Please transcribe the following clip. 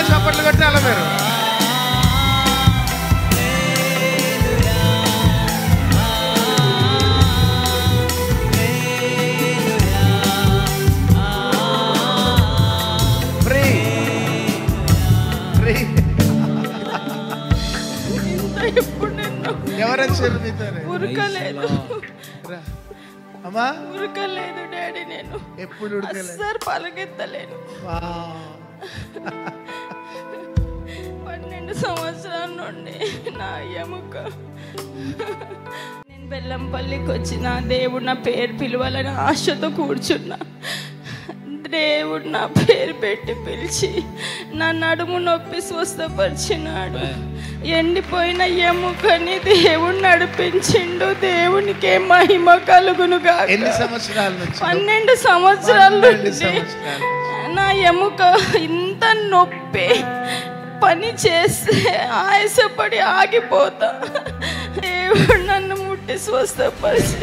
గట్టిగా చప్పట్లు కొట్టాలి మీరు. ఎవరొచ్చారు మీతో? ఉరకలేదు అమ్మా, ఉరకలేదు డాడీ. నేను ఎప్పుడు ఉరకలేదు సార్, పలకెత్తలేను. 12 సంవత్సరాల నుండి నా ఎముక. నేను బెల్లంపల్లికి వచ్చిన దేవుడు నా పేరు పిలవాలని ఆశతో కూర్చున్నా. దేవుడు నా పేరు పెట్టి పిలిచి నా నడుము నొప్పి స్వస్థపరిచినాడు. ఎండిపోయిన ఎముకని దేవుడు నడిపించిండు. దేవునికే మహిమ కలుగునుగా. 12 సంవత్సరాల నుండి నా ఎముక ఇంత నొప్పి, పని చేస్తే ఆయాసపడి ఆగిపోతా. దేవుడు నన్ను ముట్టి స్వస్థపరిచి